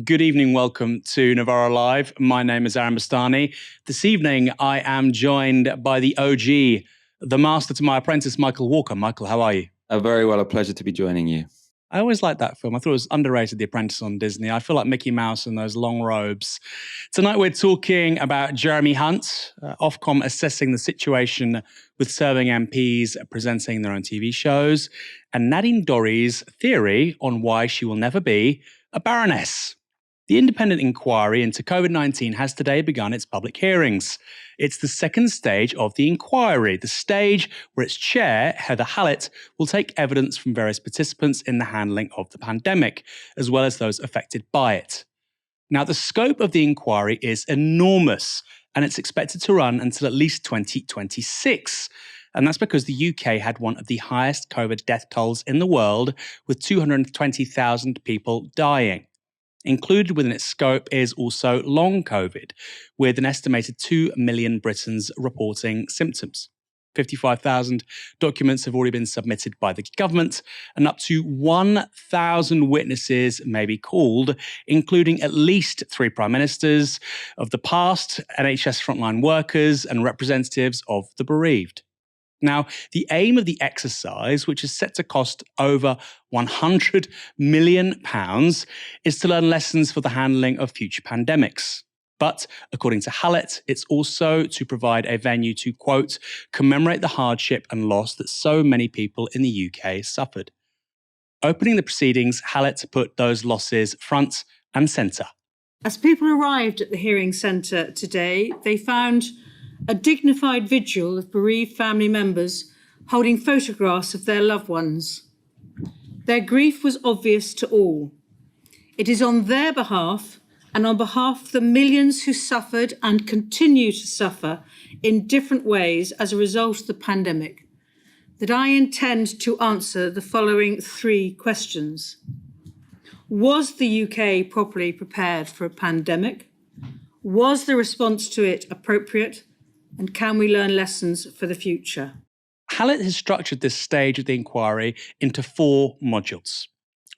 Good evening, welcome to Novara Live. My name is Bastani. This evening, I am joined by the OG, the master to my apprentice, Michael Walker. Michael, how are you? Very well, a pleasure to be joining you. I always liked that film. I thought it was underrated, The Apprentice on Disney. I feel like Mickey Mouse in those long robes. Tonight, we're talking about Jeremy Hunt, Ofcom assessing the situation with serving MPs presenting their own TV shows, and Nadine Dorries' theory on why she will never be a baroness. The independent inquiry into COVID-19 has today begun its public hearings. It's the second stage of the inquiry, the stage where its chair, Heather Hallett, will take evidence from various participants in the handling of the pandemic, as well as those affected by it. Now, the scope of the inquiry is enormous, and it's expected to run until at least 2026. And that's because the UK had one of the highest COVID death tolls in the world, with 220,000 people dying. Included within its scope is also long COVID, with an estimated 2 million Britons reporting symptoms. 55,000 documents have already been submitted by the government, and up to 1,000 witnesses may be called, including at least 3 prime ministers of the past, NHS frontline workers, and representatives of the bereaved. Now, the aim of the exercise, which is set to cost over £100 million, is to learn lessons for the handling of future pandemics. But, according to Hallett, it's also to provide a venue to, quote, commemorate the hardship and loss that so many people in the UK suffered. Opening the proceedings, Hallett put those losses front and centre. As people arrived at the hearing centre today, they found a dignified vigil of bereaved family members holding photographs of their loved ones. Their grief was obvious to all. It is on their behalf and on behalf of the millions who suffered and continue to suffer in different ways as a result of the pandemic that I intend to answer the following 3 questions. Was the UK properly prepared for a pandemic? Was the response to it appropriate? And can we learn lessons for the future? Hallett has structured this stage of the inquiry into 4 modules: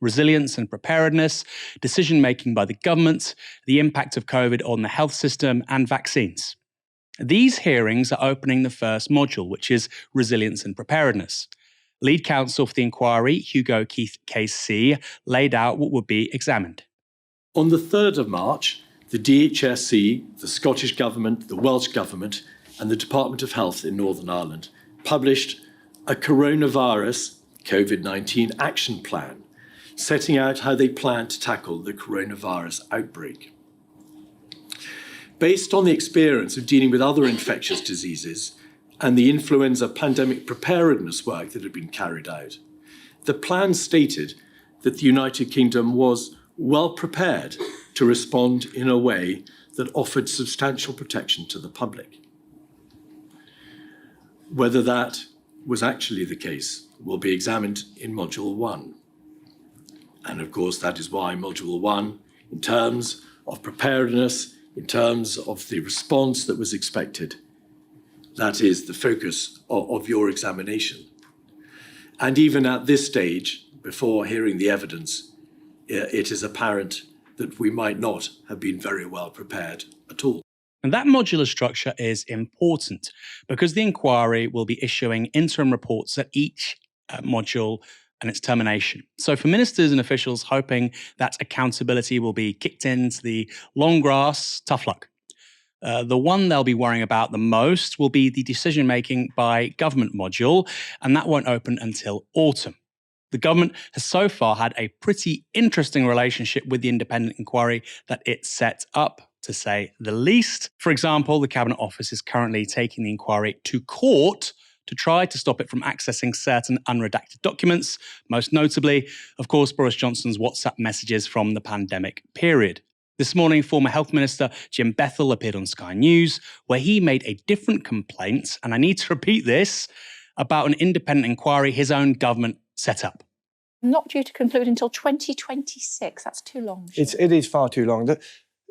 resilience and preparedness, decision-making by the government, the impact of COVID on the health system, and vaccines. These hearings are opening the first module, which is resilience and preparedness. Lead counsel for the inquiry, Hugo Keith KC, laid out what would be examined. On the 3rd of March, the DHSC, the Scottish Government, the Welsh Government, and the Department of Health in Northern Ireland published a coronavirus COVID-19 action plan, setting out how they plan to tackle the coronavirus outbreak. Based on the experience of dealing with other infectious diseases and the influenza pandemic preparedness work that had been carried out, the plan stated that the United Kingdom was well prepared to respond in a way that offered substantial protection to the public. Whether that was actually the case will be examined in Module 1. And of course, that is why Module 1, in terms of preparedness, in terms of the response that was expected, that is the focus of your examination. And even at this stage, before hearing the evidence, it is apparent that we might not have been very well prepared at all. And that modular structure is important because the inquiry will be issuing interim reports at each module and its termination. So for ministers and officials hoping that accountability will be kicked into the long grass, tough luck. The one they'll be worrying about the most will be the decision-making by government module, and that won't open until autumn. The government has so far had a pretty interesting relationship with the independent inquiry that it set up, to say the least. For example, the Cabinet Office is currently taking the inquiry to court to try to stop it from accessing certain unredacted documents, most notably, of course, Boris Johnson's WhatsApp messages from the pandemic period. This morning, former Health Minister Jim Bethell appeared on Sky News, where he made a different complaint, and I need to repeat this, about an independent inquiry his own government set up. Not due to conclude until 2026. That's too long. It is far too long.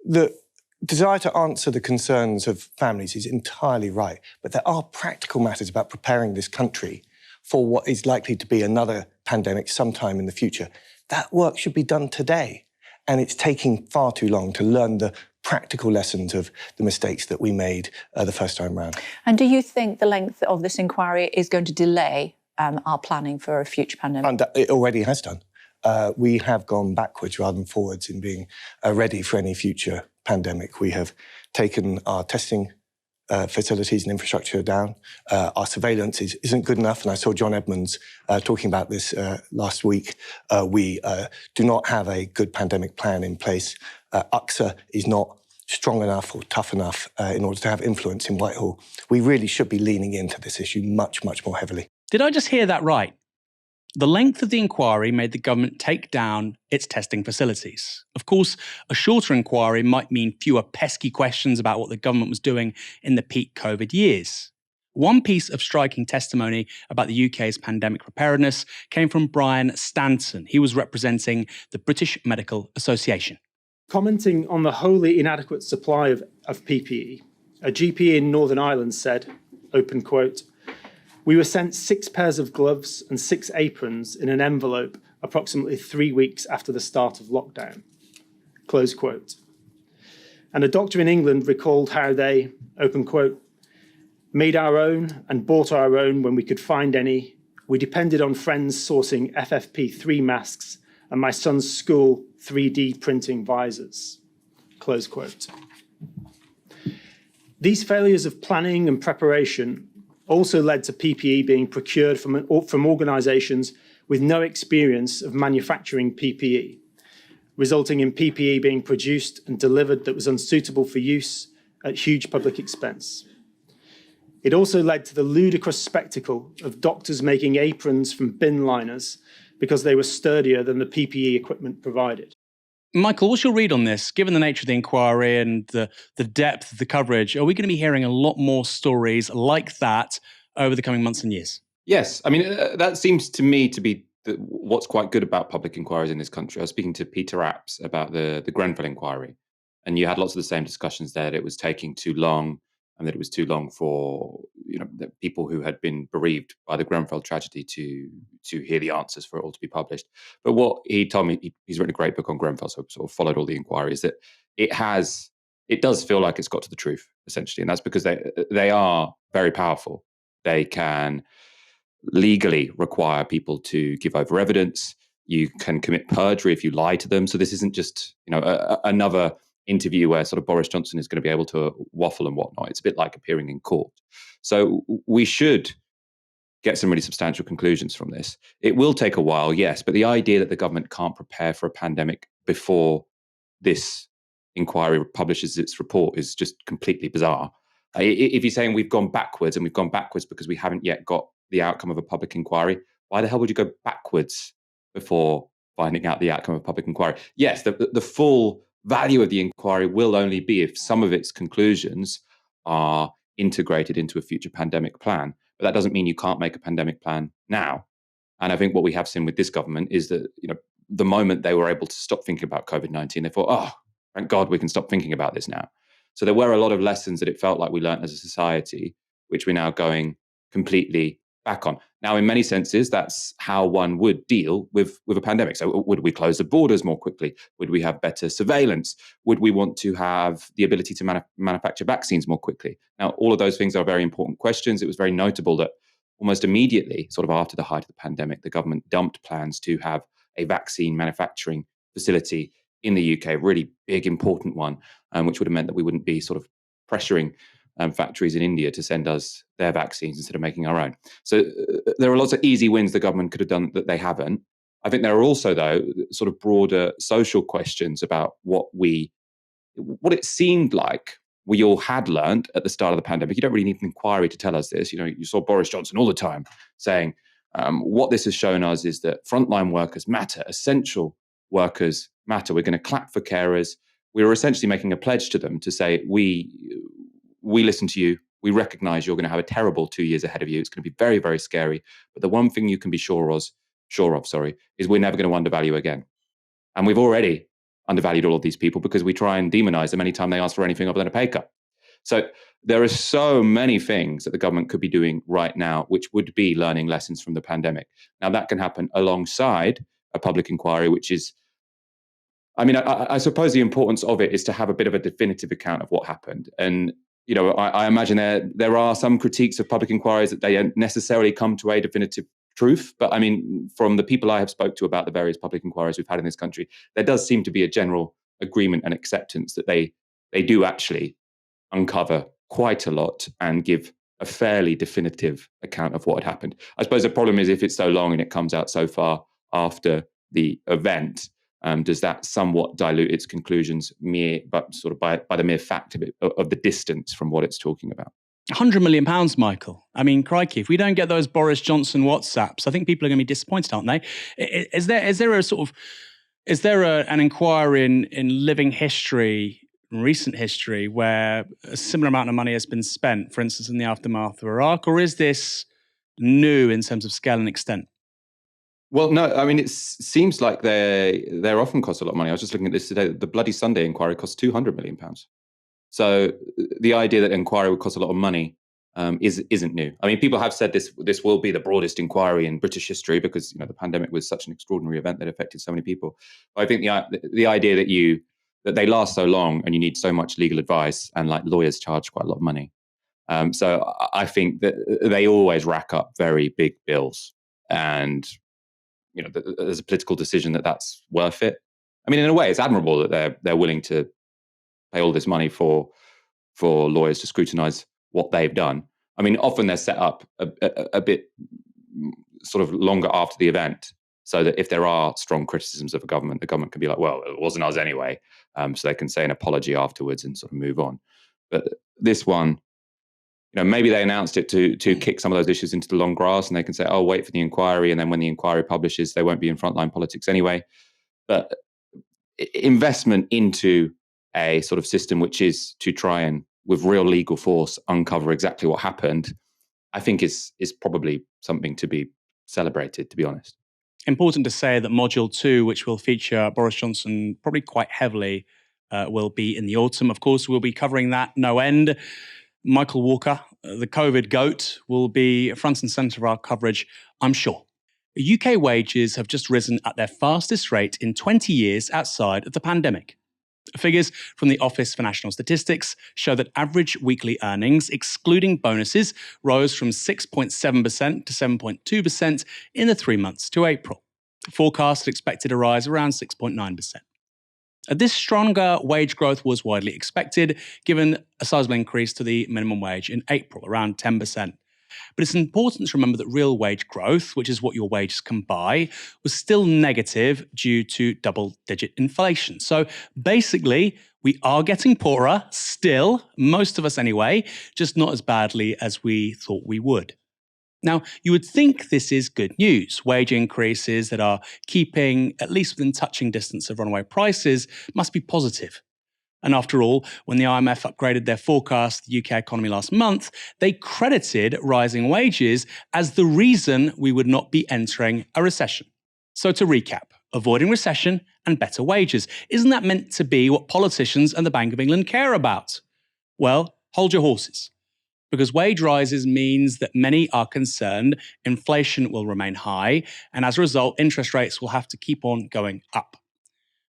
The desire to answer the concerns of families is entirely right, but there are practical matters about preparing this country for what is likely to be another pandemic sometime in the future. That work should be done today. And it's taking far too long to learn the practical lessons of the mistakes that we made the first time round. And do you think the length of this inquiry is going to delay our planning for a future pandemic? And it already has done. We have gone backwards rather than forwards in being ready for any future pandemic. We have taken our testing facilities and infrastructure down. Our surveillance isn't good enough, and I saw John Edmonds talking about this last week. We do not have a good pandemic plan in place. UXA is not strong enough or tough enough in order to have influence in Whitehall. We really should be leaning into this issue much, much more heavily. Did I just hear that right? The length of the inquiry made the government take down its testing facilities. Of course, a shorter inquiry might mean fewer pesky questions about what the government was doing in the peak COVID years. One piece of striking testimony about the UK's pandemic preparedness came from Brian Stanton. He was representing the British Medical Association. Commenting on the wholly inadequate supply of PPE, a GP in Northern Ireland said, open quote, "We were sent 6 pairs of gloves and 6 aprons in an envelope approximately 3 weeks after the start of lockdown." Close quote. And a doctor in England recalled how they, open quote, "made our own and bought our own when we could find any. We depended on friends sourcing FFP3 masks and my son's school 3D printing visors." Close quote. These failures of planning and preparation also led to PPE being procured from organisations with no experience of manufacturing PPE, resulting in PPE being produced and delivered that was unsuitable for use at huge public expense. It also led to the ludicrous spectacle of doctors making aprons from bin liners because they were sturdier than the PPE equipment provided. Michael, what's your read on this? Given the nature of the inquiry and the depth of the coverage, are we going to be hearing a lot more stories like that over the coming months and years? Yes. I mean, that seems to me to be what's quite good about public inquiries in this country. I was speaking to Peter Apps about the Grenfell inquiry, and you had lots of the same discussions there, that it was taking too long and that it was too long for the people who had been bereaved by the Grenfell tragedy to hear the answers for it all to be published. But what he told me, he's written a great book on Grenfell, so sort of followed all the inquiries, that it does feel like it's got to the truth, essentially. And that's because they are very powerful. They can legally require people to give over evidence. You can commit perjury if you lie to them. So this isn't just another interview where sort of Boris Johnson is going to be able to waffle and whatnot. It's a bit like appearing in court. So we should get some really substantial conclusions from this. It will take a while, yes, but the idea that the government can't prepare for a pandemic before this inquiry publishes its report is just completely bizarre. If you're saying we've gone backwards, and we've gone backwards because we haven't yet got the outcome of a public inquiry, why the hell would you go backwards before finding out the outcome of a public inquiry? Yes, the full value of the inquiry will only be if some of its conclusions are integrated into a future pandemic plan. But that doesn't mean you can't make a pandemic plan now. And I think what we have seen with this government is that, the moment they were able to stop thinking about COVID-19, they thought, oh, thank God we can stop thinking about this now. So there were a lot of lessons that it felt like we learned as a society, which we're now going completely back on. Now, in many senses, that's how one would deal with a pandemic. So would we close the borders more quickly? Would we have better surveillance? Would we want to have the ability to manufacture vaccines more quickly? Now, all of those things are very important questions. It was very notable that almost immediately, sort of after the height of the pandemic, the government dumped plans to have a vaccine manufacturing facility in the UK, a really big, important one, which would have meant that we wouldn't be sort of pressuring factories in India to send us their vaccines instead of making our own. So there are lots of easy wins the government could have done that they haven't. I think there are also, though, sort of broader social questions about what it seemed like we all had learned at the start of the pandemic. You don't really need an inquiry to tell us this. You saw Boris Johnson all the time saying what this has shown us is that frontline workers matter, essential workers matter. We're going to clap for carers. We were essentially making a pledge to them to say, we listen to you. We recognize you're going to have a terrible 2 years ahead of you. It's going to be very, very scary. But the one thing you can be sure of, is we're never going to undervalue again. And we've already undervalued all of these people because we try and demonize them anytime they ask for anything other than a pay cut. So there are so many things that the government could be doing right now, which would be learning lessons from the pandemic. Now, that can happen alongside a public inquiry, which is I mean, I suppose the importance of it is to have a bit of a definitive account of what happened. And, I imagine there are some critiques of public inquiries that they don't necessarily come to a definitive truth. But I mean, from the people I have spoke to about the various public inquiries we've had in this country, there does seem to be a general agreement and acceptance that they do actually uncover quite a lot and give a fairly definitive account of what had happened. I suppose the problem is if it's so long and it comes out so far after the event, does that somewhat dilute its conclusions but sort of by the mere fact of it, of the distance from what it's talking about? £100 million, Michael. I mean, crikey, if we don't get those Boris Johnson WhatsApps, I think people are going to be disappointed, aren't they? Is there an inquiry in living history, recent history, where a similar amount of money has been spent, for instance, in the aftermath of Iraq, or is this new in terms of scale and extent? Well, no, I mean, it seems like they're often cost a lot of money. I was just looking at this today. The Bloody Sunday inquiry cost £200 million. So the idea that inquiry would cost a lot of money isn't new. I mean, people have said this will be the broadest inquiry in British history because the pandemic was such an extraordinary event that affected so many people. But I think the idea that they last so long and you need so much legal advice and like lawyers charge quite a lot of money. So I think that they always rack up very big bills, and there's a political decision that that's worth it. I mean, in a way, it's admirable that they're willing to pay all this money for lawyers to scrutinize what they've done. I mean, often they're set up a bit sort of longer after the event, so that if there are strong criticisms of the government can be like, well, it wasn't us anyway. So they can say an apology afterwards and sort of move on. But this one, maybe they announced it to kick some of those issues into the long grass, and they can say, oh, wait for the inquiry. And then when the inquiry publishes, they won't be in frontline politics anyway. But investment into a sort of system which is to try and, with real legal force, uncover exactly what happened, I think is probably something to be celebrated, to be honest. Important to say that Module 2, which will feature Boris Johnson probably quite heavily, will be in the autumn. Of course, we'll be covering that no end. Michael Walker, the COVID goat, will be front and centre of our coverage, I'm sure. UK wages have just risen at their fastest rate in 20 years outside of the pandemic. Figures from the Office for National Statistics show that average weekly earnings, excluding bonuses, rose from 6.7% to 7.2% in the 3 months to April. Forecasts expected a rise around 6.9%. This stronger wage growth was widely expected, given a sizable increase to the minimum wage in April, around 10%. But it's important to remember that real wage growth, which is what your wages can buy, was still negative due to double-digit inflation. So basically, we are getting poorer still, most of us anyway, just not as badly as we thought we would. Now, you would think this is good news. Wage increases that are keeping at least within touching distance of runaway prices must be positive. And after all, when the IMF upgraded their forecast for the UK economy last month, they credited rising wages as the reason we would not be entering a recession. So to recap, avoiding recession and better wages. Isn't that meant to be what politicians and the Bank of England care about? Well, hold your horses. Because wage rises means that many are concerned inflation will remain high, and as a result, interest rates will have to keep on going up.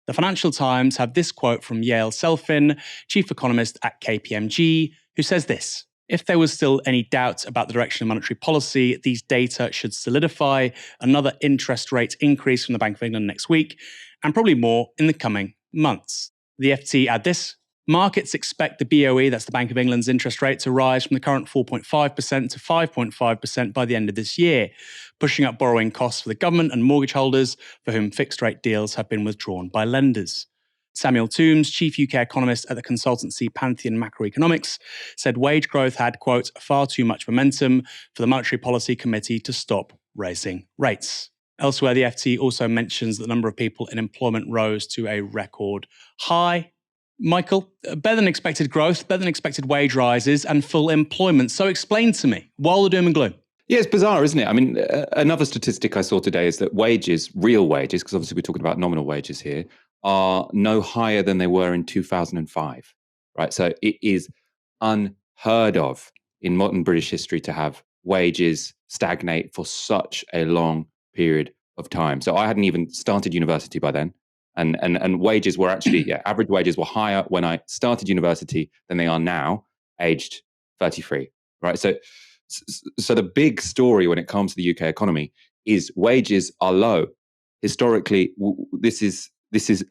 The Financial Times have this quote from Yael Selfin, chief economist at KPMG, who says this: if there was still any doubt about the direction of monetary policy, these data should solidify another interest rate increase from the Bank of England next week, and probably more in the coming months. The FT add this: markets expect the BOE, that's the Bank of England's interest rate, to rise from the current 4.5% to 5.5% by the end of this year, pushing up borrowing costs for the government and mortgage holders for whom fixed rate deals have been withdrawn by lenders. Samuel Toombs, chief UK economist at the consultancy Pantheon Macroeconomics, said wage growth had, quote, far too much momentum for the Monetary Policy Committee to stop raising rates. Elsewhere, the FT also mentions that the number of people in employment rose to a record high. Michael, better than expected growth, better than expected wage rises and full employment. So explain to me, while the doom and gloom. Yeah, it's bizarre, isn't it? I mean, another statistic I saw today is that wages, real wages, because obviously we're talking about nominal wages here, are no higher than they were in 2005, right? So it is unheard of in modern British history to have wages stagnate for such a long period of time. So I hadn't even started university by then. And wages were actually, average wages were higher when I started university than they are now, aged 33, right? So the big story when it comes to the UK economy is wages are low. Historically, this is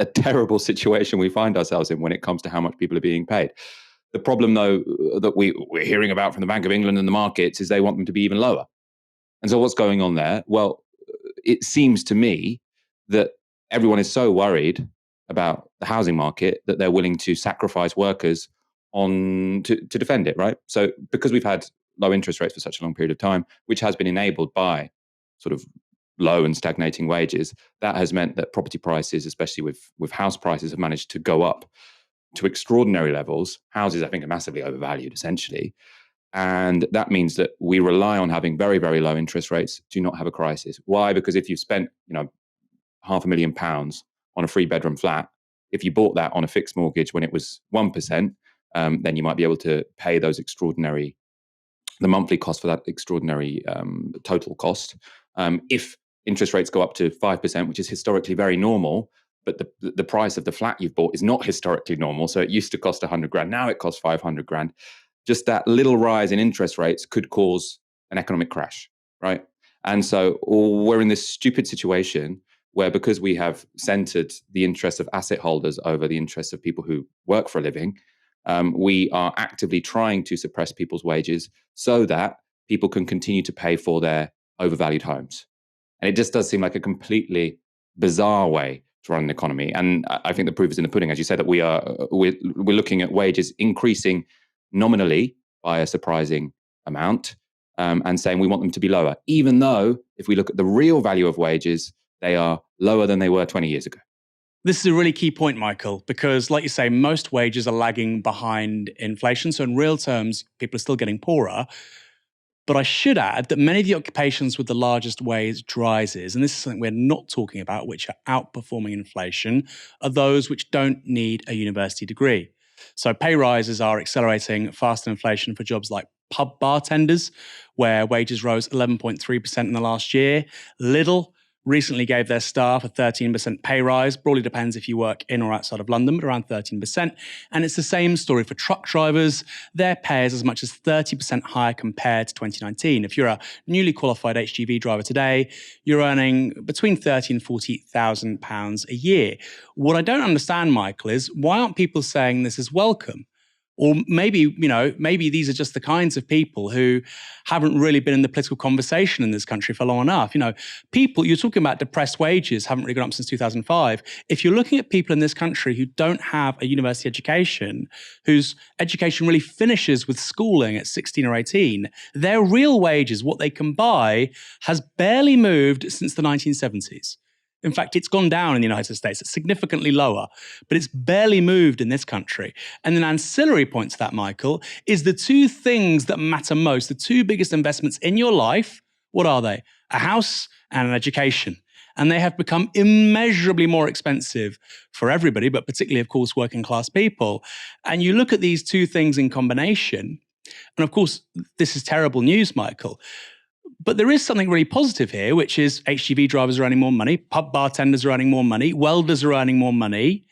a terrible situation we find ourselves in when it comes to how much people are being paid. The problem, though, that we're hearing about from the Bank of England and the markets is they want them to be even lower. And so what's going on there? Well, it seems to me that everyone is so worried about the housing market that they're willing to sacrifice workers to defend it, right? So because we've had low interest rates for such a long period of time, which has been enabled by sort of low and stagnating wages, that has meant that property prices, especially with house prices, have managed to go up to extraordinary levels. Houses, I think, are massively overvalued, essentially. And that means that we rely on having very, very low interest rates to not have a crisis. Why? Because if you've spent, £500,000 on a 3-bedroom flat, if you bought that on a fixed mortgage when it was 1%, then you might be able to pay the monthly cost for that extraordinary total cost. If interest rates go up to 5%, which is historically very normal, but the price of the flat you've bought is not historically normal. So it used to cost 100 grand. Now it costs 500 grand. Just that little rise in interest rates could cause an economic crash, right? And so we're in this stupid situation where, because we have centered the interests of asset holders over the interests of people who work for a living, we are actively trying to suppress people's wages so that people can continue to pay for their overvalued homes. And it just does seem like a completely bizarre way to run an economy. And I think the proof is in the pudding, as you said, that we're looking at wages increasing nominally by a surprising amount, and saying we want them to be lower, even though if we look at the real value of wages, they are lower than they were 20 years ago. This is a really key point, Michael, because like you say, most wages are lagging behind inflation. So in real terms, people are still getting poorer. But I should add that many of the occupations with the largest wage rises, and this is something we're not talking about, which are outperforming inflation, are those which don't need a university degree. So pay rises are accelerating faster than inflation for jobs like pub bartenders, where wages rose 11.3% in the last year. Lidl recently gave their staff a 13% pay rise. Broadly depends if you work in or outside of London, but around 13%. And it's the same story for truck drivers. Their pay is as much as 30% higher compared to 2019. If you're a newly qualified HGV driver today, you're earning between £30,000 and £40,000 a year. What I don't understand, Michael, is why aren't people saying this is welcome? Or maybe these are just the kinds of people who haven't really been in the political conversation in this country for long enough. People, you're talking about depressed wages, haven't really gone up since 2005. If you're looking at people in this country who don't have a university education, whose education really finishes with schooling at 16 or 18, their real wages, what they can buy, has barely moved since the 1970s. In fact, it's gone down in the United States. It's significantly lower, but it's barely moved in this country. And an ancillary point to that, Michael, is the two things that matter most, the two biggest investments in your life. What are they? A house and an education. And they have become immeasurably more expensive for everybody, but particularly, of course, working class people. And you look at these two things in combination, and of course, this is terrible news, Michael. But there is something really positive here, which is HGV drivers are earning more money, pub bartenders are earning more money, welders are earning more money,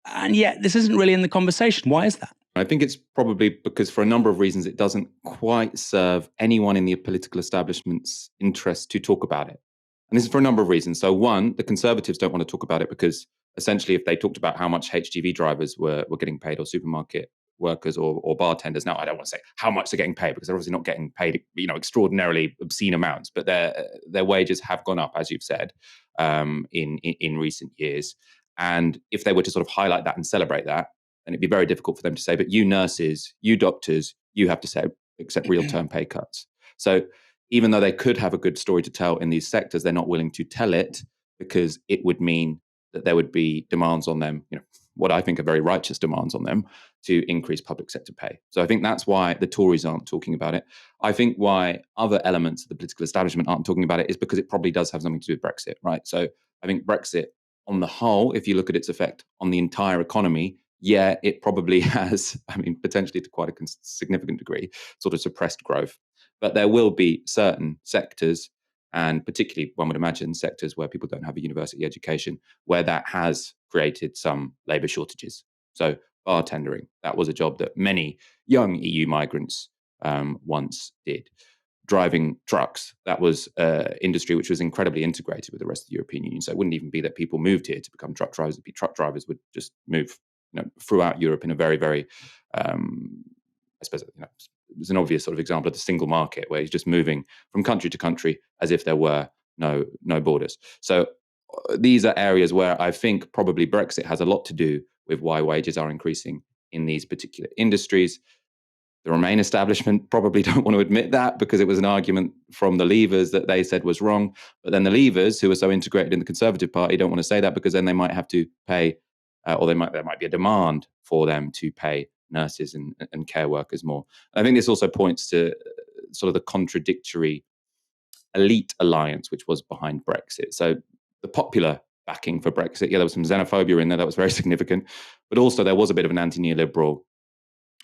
and yet this isn't really in the conversation. Why is that? I think it's probably because, for a number of reasons, it doesn't quite serve anyone in the political establishment's interest to talk about it. And this is for a number of reasons. So one, the Conservatives don't want to talk about it because essentially if they talked about how much HGV drivers were getting paid, or supermarket workers or bartenders. Now, I don't want to say how much they're getting paid because they're obviously not getting paid, extraordinarily obscene amounts, but their wages have gone up, as you've said, in recent years. And if they were to sort of highlight that and celebrate that, then it'd be very difficult for them to say, but you nurses, you doctors, you have to accept real-term pay cuts. So even though they could have a good story to tell in these sectors, they're not willing to tell it because it would mean that there would be demands on them, what I think are very righteous demands on them to increase public sector pay. So I think that's why the Tories aren't talking about it. I think why other elements of the political establishment aren't talking about it is because it probably does have something to do with Brexit, right? So I think Brexit on the whole, if you look at its effect on the entire economy, yeah, it probably has, potentially to quite a significant degree, sort of suppressed growth. But there will be certain sectors and particularly, one would imagine, sectors where people don't have a university education, where that has created some labour shortages. So bartendering, that was a job that many young EU migrants once did. Driving trucks, that was an industry which was incredibly integrated with the rest of the European Union. So it wouldn't even be that people moved here to become truck drivers. It'd be truck drivers would just move throughout Europe in a very, very, I suppose, it was an obvious sort of example of the single market where he's just moving from country to country as if there were no borders. So these are areas where I think probably Brexit has a lot to do with why wages are increasing in these particular industries. The Remain establishment probably don't want to admit that because it was an argument from the Leavers that they said was wrong. But then the Leavers, who are so integrated in the Conservative Party, don't want to say that because then they might have to pay, or there might be a demand for them to pay nurses and care workers more. I think this also points to sort of the contradictory elite alliance which was behind Brexit. So the popular backing for Brexit, there was some xenophobia in there that was very significant, but also there was a bit of an anti-neoliberal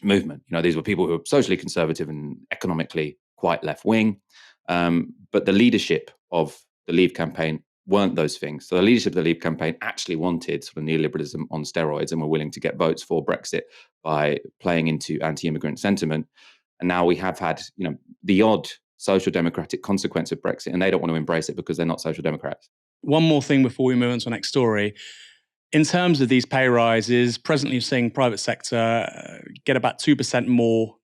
movement. These were people who were socially conservative and economically quite left-wing, but the leadership of the Leave campaign weren't those things. So the leadership of the Leave campaign actually wanted sort of neoliberalism on steroids and were willing to get votes for Brexit by playing into anti-immigrant sentiment. And now we have had, the odd social democratic consequence of Brexit, and they don't want to embrace it because they're not social democrats. One more thing before we move on to the next story. In terms of these pay rises, presently you're seeing private sector get about 2% more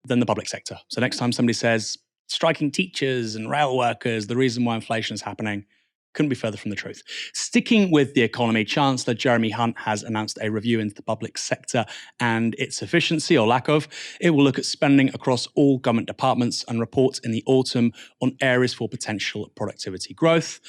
than the public sector. So next time somebody says striking teachers and rail workers, the reason why inflation is happening, couldn't be further from the truth. Sticking with the economy, Chancellor Jeremy Hunt has announced a review into the public sector and its efficiency or lack of. It will look at spending across all government departments and report in the autumn on areas for potential productivity growth.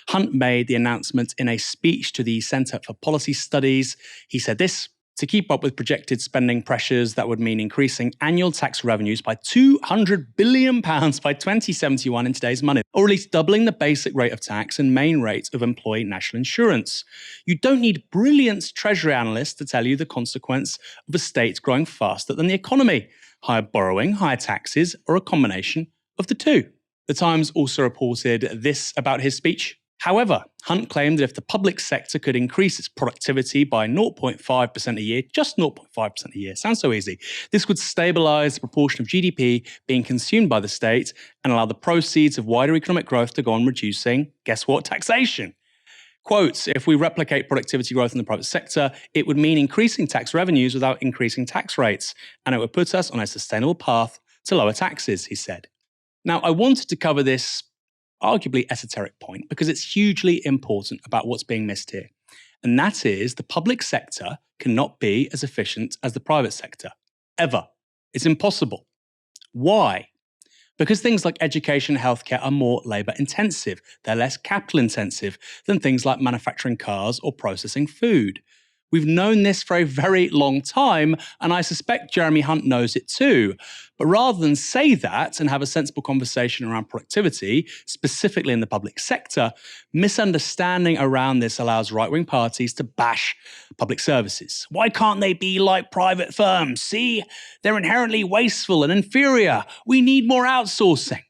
Hunt made the announcement in a speech to the Centre for Policy Studies. He said this: to keep up with projected spending pressures, that would mean increasing annual tax revenues by £200 billion by 2071 in today's money, or at least doubling the basic rate of tax and main rate of employee national insurance. You don't need brilliant treasury analysts to tell you the consequence of a state growing faster than the economy: higher borrowing, higher taxes, or a combination of the two. The Times also reported this about his speech. However, Hunt claimed that if the public sector could increase its productivity by 0.5% a year, just 0.5% a year, sounds so easy, this would stabilise the proportion of GDP being consumed by the state and allow the proceeds of wider economic growth to go on reducing, guess what, taxation. Quote, if we replicate productivity growth in the private sector, it would mean increasing tax revenues without increasing tax rates, and it would put us on a sustainable path to lower taxes, he said. Now, I wanted to cover this arguably esoteric point because it's hugely important about what's being missed here. And that is the public sector cannot be as efficient as the private sector. Ever. It's impossible. Why? Because things like education and healthcare are more labour intensive. They're less capital intensive than things like manufacturing cars or processing food. We've known this for a very long time, and I suspect Jeremy Hunt knows it too. But rather than say that and have a sensible conversation around productivity, specifically in the public sector, misunderstanding around this allows right-wing parties to bash public services. Why can't they be like private firms? See, they're inherently wasteful and inferior. We need more outsourcing.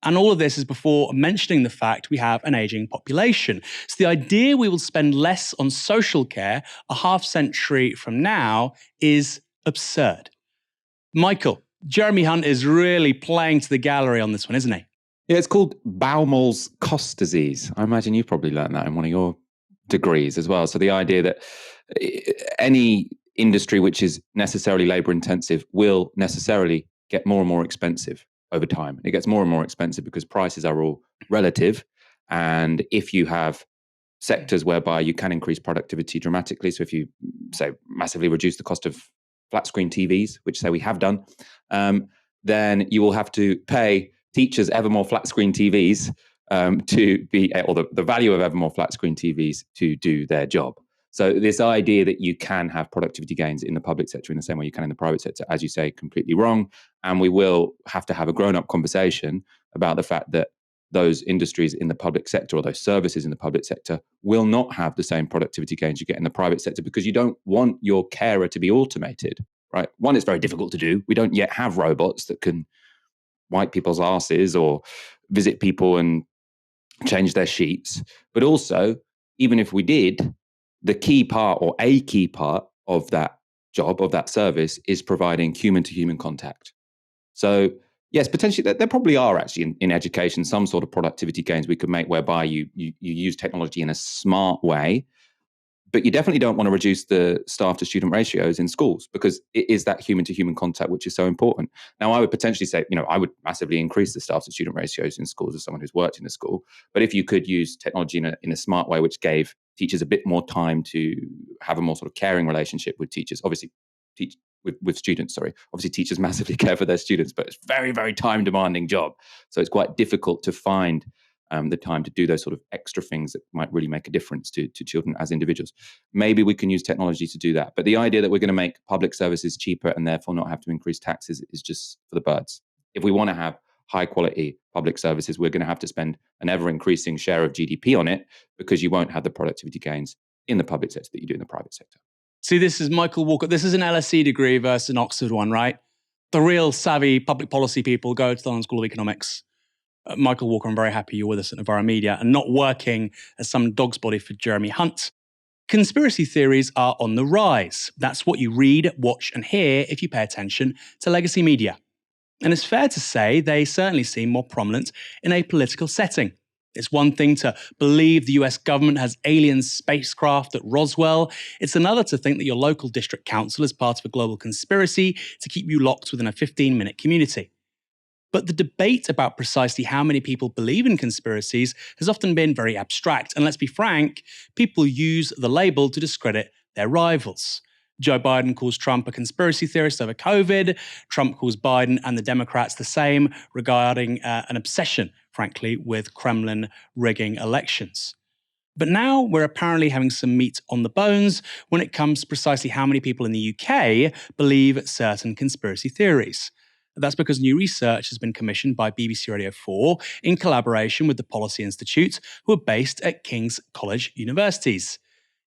And all of this is before mentioning the fact we have an ageing population. So the idea we will spend less on social care a half century from now is absurd. Michael, Jeremy Hunt is really playing to the gallery on this one, isn't he? Yeah, it's called Baumol's cost disease. I imagine you've probably learned that in one of your degrees as well. So the idea that any industry which is necessarily labour intensive will necessarily get more and more expensive over time. It gets more and more expensive because prices are all relative. And if you have sectors whereby you can increase productivity dramatically, so if you, say, massively reduce the cost of flat screen TVs, which say we have done, then you will have to pay teachers ever more flat screen TVs to be, or the value of ever more flat screen TVs to do their job. So this idea that you can have productivity gains in the public sector in the same way you can in the private sector, as you say, completely wrong. And we will have to have a grown-up conversation about the fact that those industries in the public sector or those services in the public sector will not have the same productivity gains you get in the private sector because you don't want your carer to be automated, right? One, it's very difficult to do. We don't yet have robots that can wipe people's asses or visit people and change their sheets. But also, even if we did, the key part or a key part of that job, of that service, is providing human-to-human contact. So yes, potentially there probably are actually in education some sort of productivity gains we could make whereby you use technology in a smart way. But you definitely don't want to reduce the staff to student ratios in schools, because it is that human to human contact which is so important. Now, I would potentially say, I would massively increase the staff to student ratios in schools as someone who's worked in a school. But if you could use technology in a smart way, which gave teachers a bit more time to have a more sort of caring relationship with teachers, obviously with students, sorry. Obviously, teachers massively care for their students, but it's a very, very time demanding job. So it's quite difficult to find the time to do those sort of extra things that might really make a difference to children as individuals. Maybe we can use technology to do that. But the idea that we're going to make public services cheaper and therefore not have to increase taxes is just for the birds. If we want to have high quality public services, we're going to have to spend an ever increasing share of GDP on it, because you won't have the productivity gains in the public sector that you do in the private sector. See, this is Michael Walker. This is an LSE degree versus an Oxford one, right? The real savvy public policy people go to the London School of Economics. Michael Walker, I'm very happy you're with us at Novara Media and not working as some dog's body for Jeremy Hunt. Conspiracy theories are on the rise. That's what you read, watch, and hear if you pay attention to legacy media. And it's fair to say they certainly seem more prominent in a political setting. It's one thing to believe the US government has alien spacecraft at Roswell. It's another to think that your local district council is part of a global conspiracy to keep you locked within a 15-minute community. But the debate about precisely how many people believe in conspiracies has often been very abstract. And let's be frank, people use the label to discredit their rivals. Joe Biden calls Trump a conspiracy theorist over COVID. Trump calls Biden and the Democrats the same regarding an obsession, frankly, with Kremlin rigging elections. But now we're apparently having some meat on the bones when it comes to precisely how many people in the UK believe certain conspiracy theories. That's because new research has been commissioned by BBC Radio 4 in collaboration with the Policy Institute, who are based at King's College Universities.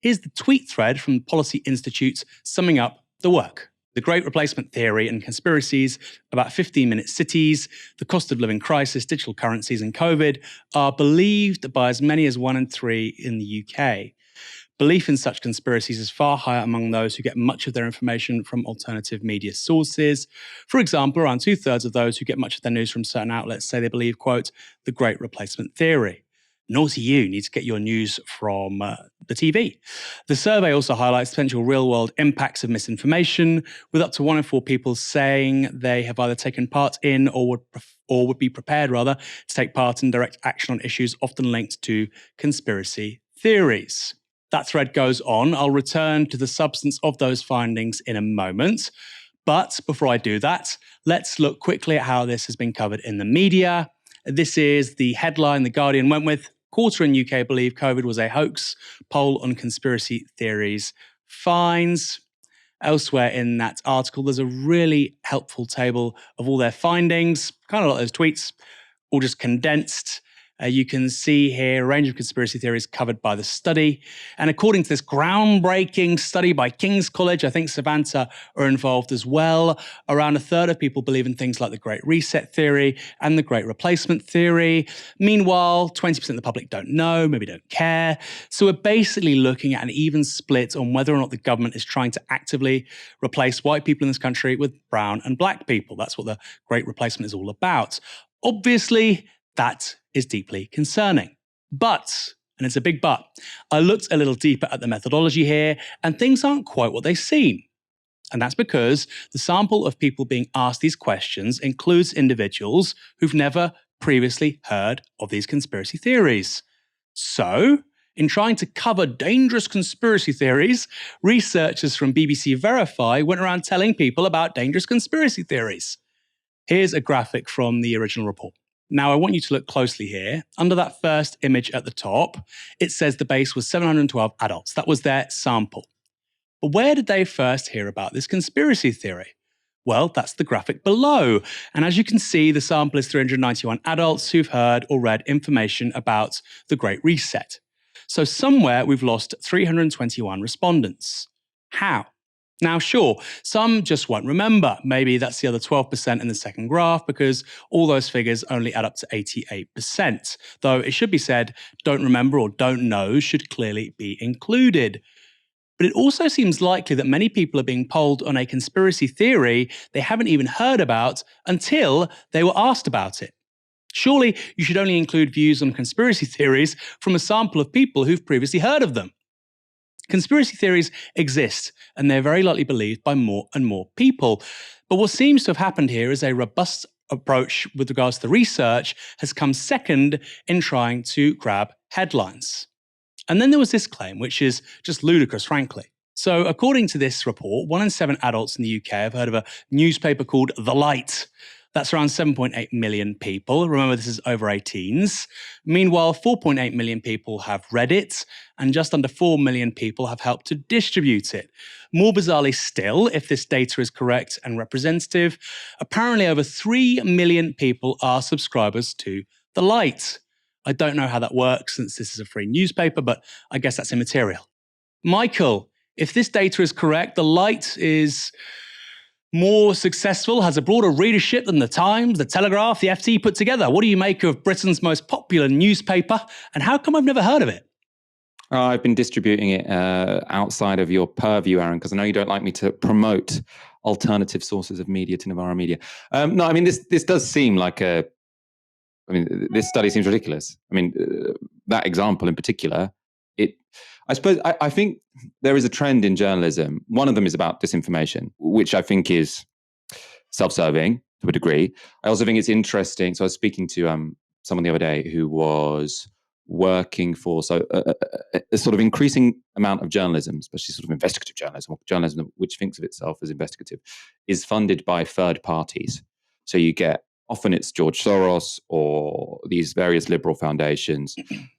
Here's the tweet thread from the Policy Institute summing up the work. The Great Replacement Theory and conspiracies about 15-minute cities, the cost of living crisis, digital currencies, and COVID are believed by as many as 1 in 3 in the UK. Belief in such conspiracies is far higher among those who get much of their information from alternative media sources. For example, around 2/3 of those who get much of their news from certain outlets say they believe, quote, the Great Replacement Theory. Naughty you need to get your news from the TV. The survey also highlights potential real-world impacts of misinformation, with up to 1 in 4 people saying they have either taken part in or would be prepared, rather, to take part in direct action on issues often linked to conspiracy theories. That thread goes on. I'll return to the substance of those findings in a moment. But before I do that, let's look quickly at how this has been covered in the media. This is the headline The Guardian went with. Quarter in UK believe COVID was a hoax. Poll on conspiracy theories finds. Elsewhere in that article, there's a really helpful table of all their findings, kind of like those tweets, all just condensed. You can see here a range of conspiracy theories covered by the study. And according to this groundbreaking study by King's College, I think Savanta are involved as well, around 1/3 of people believe in things like the Great Reset Theory and the Great Replacement Theory. Meanwhile, 20% of the public don't know, maybe don't care. So we're basically looking at an even split on whether or not the government is trying to actively replace white people in this country with brown and black people. That's what the Great Replacement is all about. Obviously, that is deeply concerning. But, and it's a big but, I looked a little deeper at the methodology here, and things aren't quite what they seem. And that's because the sample of people being asked these questions includes individuals who've never previously heard of these conspiracy theories. So, in trying to cover dangerous conspiracy theories, researchers from BBC Verify went around telling people about dangerous conspiracy theories. Here's a graphic from the original report. Now, I want you to look closely here. Under that first image at the top, it says the base was 712 adults. That was their sample. But where did they first hear about this conspiracy theory? Well, that's the graphic below. And as you can see, the sample is 391 adults who've heard or read information about the Great Reset. So somewhere we've lost 321 respondents. How? Now, sure, some just won't remember. Maybe that's the other 12% in the second graph because all those figures only add up to 88%. Though it should be said, don't remember or don't know should clearly be included. But it also seems likely that many people are being polled on a conspiracy theory they haven't even heard about until they were asked about it. Surely you should only include views on conspiracy theories from a sample of people who've previously heard of them. Conspiracy theories exist, and they're very likely believed by more and more people. But what seems to have happened here is a robust approach with regards to the research has come second in trying to grab headlines. And then there was this claim, which is just ludicrous, frankly. So according to this report, 1 in 7 adults in the UK have heard of a newspaper called The Light. That's around 7.8 million people. Remember, this is over 18s. Meanwhile, 4.8 million people have read it, and just under 4 million people have helped to distribute it. More bizarrely still, if this data is correct and representative, apparently over 3 million people are subscribers to The Light. I don't know how that works since this is a free newspaper, but I guess that's immaterial. Michael, if this data is correct, The Light is more successful, has a broader readership than The Times, The Telegraph, the FT put together. What do you make of Britain's most popular newspaper, and how come I've never heard of it? I've been distributing it outside of your purview, Aaron, because I know you don't like me to promote alternative sources of media to Novara Media. No, I mean, this does seem like this study seems ridiculous. I mean, that example in particular, I think there is a trend in journalism. One of them is about disinformation, which I think is self-serving to a degree. I also think it's interesting. So I was speaking to someone the other day who was working for a sort of increasing amount of journalism, especially sort of investigative journalism, or journalism which thinks of itself as investigative, is funded by third parties. So you get, often it's George Soros or these various liberal foundations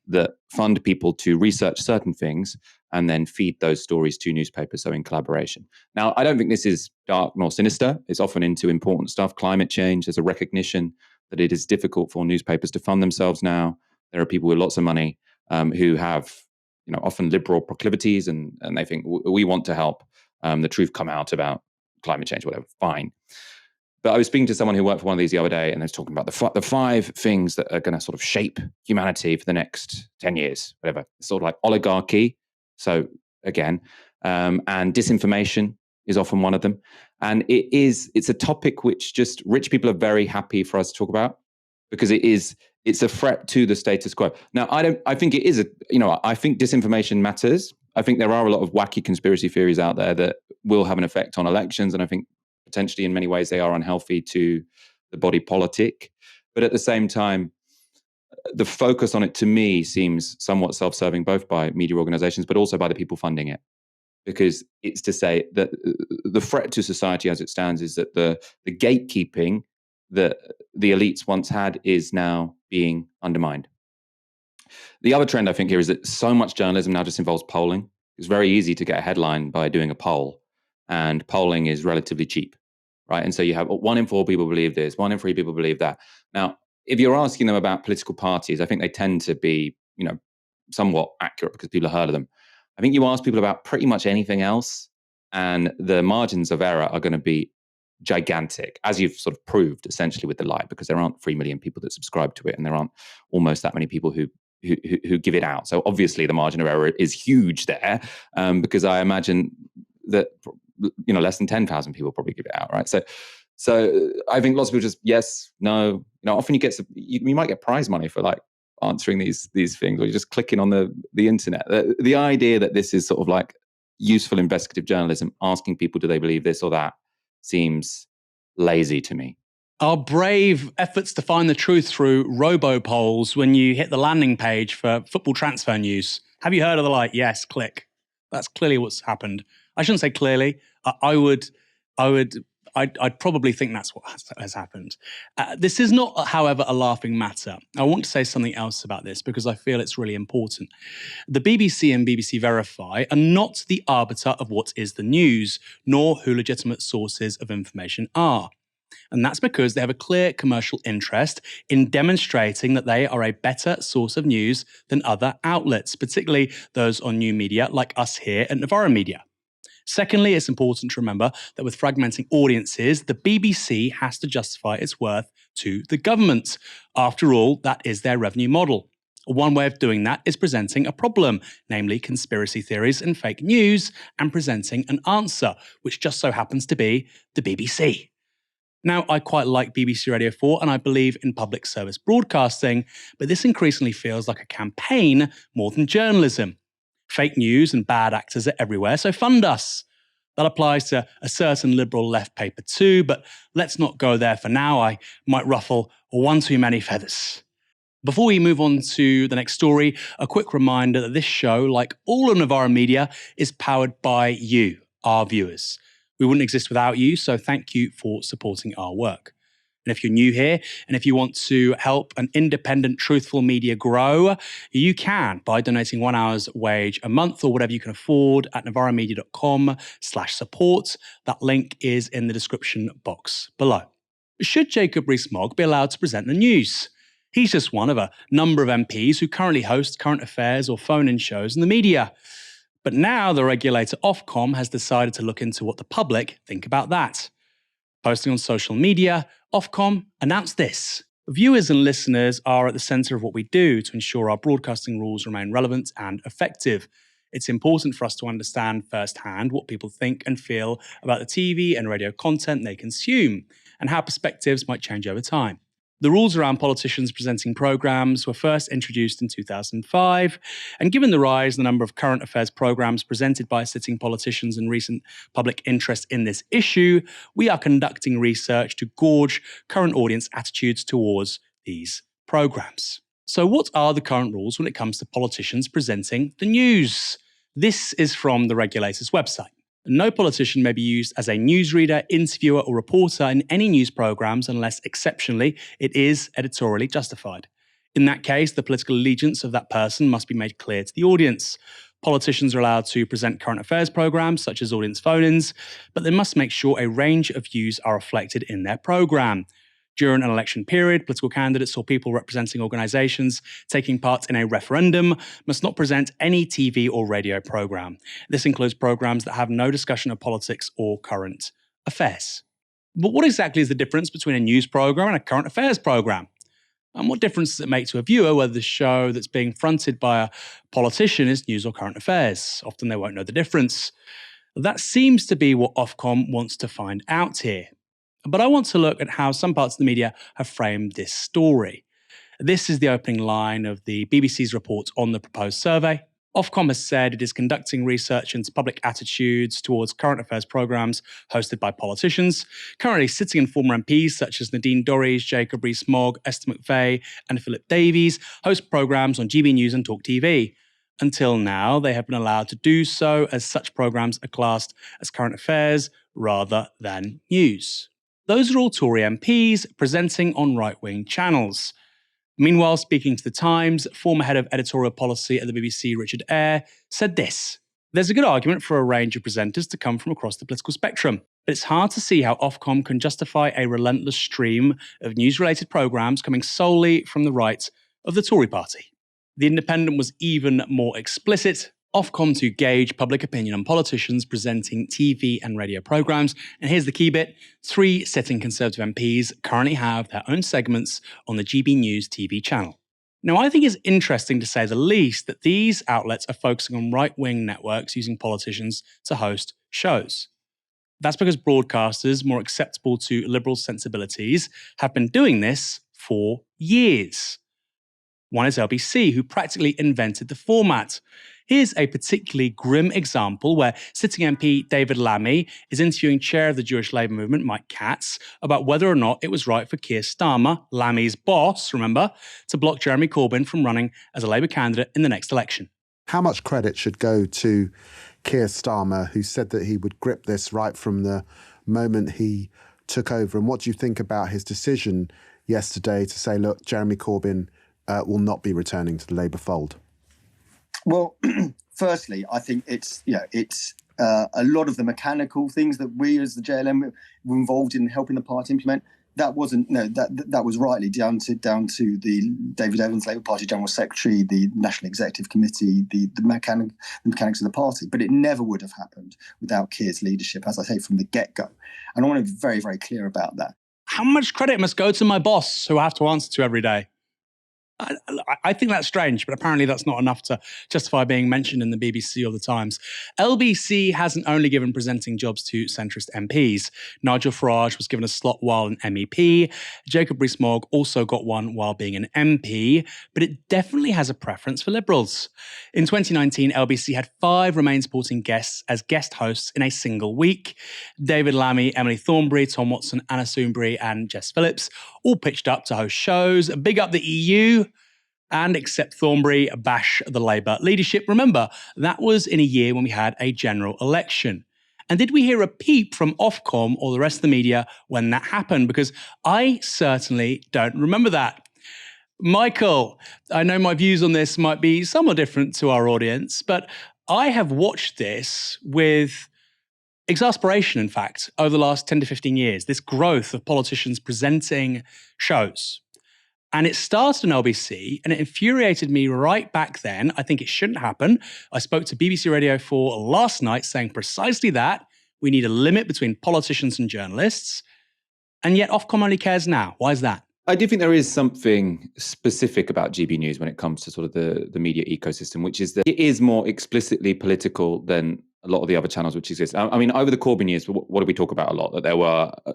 that fund people to research certain things and then feed those stories to newspapers, so in collaboration. Now, I don't think this is dark nor sinister. It's often into important stuff, climate change. There's a recognition that it is difficult for newspapers to fund themselves now. There are people with lots of money who have, often liberal proclivities, and they think we want to help the truth come out about climate change, whatever. Fine. But I was speaking to someone who worked for one of these the other day, and they was talking about the 5 things that are going to sort of shape humanity for the next 10 years, whatever. It's sort of like oligarchy. So again, and disinformation is often one of them. And it's a topic which just rich people are very happy for us to talk about because it's a threat to the status quo. Now, I think it is I think disinformation matters. I think there are a lot of wacky conspiracy theories out there that will have an effect on elections. And I think potentially in many ways they are unhealthy to the body politic. But at the same time, the focus on it to me seems somewhat self-serving, both by media organizations, but also by the people funding it. Because it's to say that the threat to society as it stands is that the gatekeeping that the elites once had is now being undermined. The other trend I think here is that so much journalism now just involves polling. It's very easy to get a headline by doing a poll, and polling is relatively cheap, right? And so you have 1 in 4 people believe this, 1 in 3 people believe that. Now, if you're asking them about political parties, I think they tend to be, somewhat accurate because people have heard of them. I think you ask people about pretty much anything else, and the margins of error are going to be gigantic, as you've sort of proved essentially with The Light, because there aren't 3 million people that subscribe to it, and there aren't almost that many people who give it out. So obviously the margin of error is huge there, because I imagine that less than 10,000 people probably give it out, right? So I think lots of people just yes, no. Often you might get prize money for like answering these things, or you're just clicking on the internet. The idea that this is sort of like useful investigative journalism, asking people do they believe this or that, seems lazy to me. Our brave efforts to find the truth through robo-polls when you hit the landing page for football transfer news. Have you heard of The Light? Yes, click. That's clearly what's happened. I shouldn't say clearly. I'd probably think that's what has happened. This is not, however, a laughing matter. I want to say something else about this because I feel it's really important. The BBC and BBC Verify are not the arbiter of what is the news, nor who legitimate sources of information are. And that's because they have a clear commercial interest in demonstrating that they are a better source of news than other outlets, particularly those on new media like us here at Novara Media. Secondly, it's important to remember that with fragmenting audiences, the BBC has to justify its worth to the government. After all, that is their revenue model. One way of doing that is presenting a problem, namely conspiracy theories and fake news, and presenting an answer, which just so happens to be the BBC. Now, I quite like BBC Radio 4 and I believe in public service broadcasting, but this increasingly feels like a campaign more than journalism. Fake news and bad actors are everywhere, so fund us. That applies to a certain liberal left paper too, but let's not go there for now. I might ruffle one too many feathers. Before we move on to the next story, a quick reminder that this show, like all of Novara Media, is powered by you, our viewers. We wouldn't exist without you, so thank you for supporting our work. And if you're new here, and if you want to help an independent, truthful media grow, you can by donating 1 hour's wage a month or whatever you can afford at novaramedia.com/support. That link is in the description box below. Should Jacob Rees-Mogg be allowed to present the news? He's just one of a number of MPs who currently host current affairs or phone-in shows in the media. But now the regulator Ofcom has decided to look into what the public think about that. Posting on social media, Ofcom announced this. Viewers and listeners are at the centre of what we do to ensure our broadcasting rules remain relevant and effective. It's important for us to understand firsthand what people think and feel about the TV and radio content they consume, and how perspectives might change over time. The rules around politicians presenting programmes were first introduced in 2005, and given the rise in the number of current affairs programmes presented by sitting politicians and recent public interest in this issue, we are conducting research to gauge current audience attitudes towards these programmes. So what are the current rules when it comes to politicians presenting the news? This is from the regulator's website. No politician may be used as a newsreader, interviewer, or reporter in any news programmes unless, exceptionally, it is editorially justified. In that case, the political allegiance of that person must be made clear to the audience. Politicians are allowed to present current affairs programmes, such as audience phone-ins, but they must make sure a range of views are reflected in their programme. During an election period, political candidates or people representing organisations taking part in a referendum must not present any TV or radio programme. This includes programmes that have no discussion of politics or current affairs. But what exactly is the difference between a news programme and a current affairs programme? And what difference does it make to a viewer whether the show that's being fronted by a politician is news or current affairs? Often they won't know the difference. That seems to be what Ofcom wants to find out here. But I want to look at how some parts of the media have framed this story. This is the opening line of the BBC's report on the proposed survey. Ofcom has said it is conducting research into public attitudes towards current affairs programmes hosted by politicians. Currently, sitting and former MPs such as Nadine Dorries, Jacob Rees-Mogg, Esther McVeigh and Philip Davies host programmes on GB News and Talk TV. Until now, they have been allowed to do so as such programmes are classed as current affairs rather than news. Those are all Tory MPs presenting on right-wing channels. Meanwhile, speaking to The Times, former head of editorial policy at the BBC, Richard Eyre, said this. There's a good argument for a range of presenters to come from across the political spectrum, but it's hard to see how Ofcom can justify a relentless stream of news-related programmes coming solely from the right of the Tory party. The Independent was even more explicit. Ofcom to gauge public opinion on politicians presenting TV and radio programmes. And here's the key bit. 3 sitting Conservative MPs currently have their own segments on the GB News TV channel. Now, I think it's interesting to say the least that these outlets are focusing on right-wing networks using politicians to host shows. That's because broadcasters more acceptable to liberal sensibilities have been doing this for years. One is LBC, who practically invented the format. Here's a particularly grim example where sitting MP David Lammy is interviewing chair of the Jewish Labour Movement, Mike Katz, about whether or not it was right for Keir Starmer, Lammy's boss, remember, to block Jeremy Corbyn from running as a Labour candidate in the next election. How much credit should go to Keir Starmer, who said that he would grip this right from the moment he took over? And what do you think about his decision yesterday to say, look, Jeremy Corbyn will not be returning to the Labour fold? Well, firstly, I think it's a lot of the mechanical things that we as the JLM were involved in helping the party implement. that wasn't that was rightly down to the David Evans, Labour Party General Secretary, the National Executive Committee, the mechanics of the party. But it never would have happened without Keir's leadership, as I say, from the get-go. And I want to be very, very clear about that. How much credit must go to my boss, who I have to answer to every day? I think that's strange, but apparently that's not enough to justify being mentioned in the BBC or the Times. LBC hasn't only given presenting jobs to centrist MPs. Nigel Farage was given a slot while an MEP. Jacob Rees-Mogg also got one while being an MP, but it definitely has a preference for Liberals. In 2019, LBC had 5 Remain supporting guests as guest hosts in a single week. David Lammy, Emily Thornberry, Tom Watson, Anna Soombury and Jess Phillips all pitched up to host shows. Big up the EU. And except Thornberry, bash the Labour leadership. Remember, that was in a year when we had a general election. And did we hear a peep from Ofcom or the rest of the media when that happened? Because I certainly don't remember that. Michael, I know my views on this might be somewhat different to our audience, but I have watched this with exasperation, in fact, over the last 10 to 15 years, this growth of politicians presenting shows. And it started on LBC, and it infuriated me right back then. I think it shouldn't happen. I spoke to BBC Radio 4 last night saying precisely that. We need a limit between politicians and journalists. And yet Ofcom only cares now. Why is that? I do think there is something specific about GB News when it comes to sort of the media ecosystem, which is that it is more explicitly political than a lot of the other channels which exist. I mean, over the Corbyn years, what did we talk about a lot? That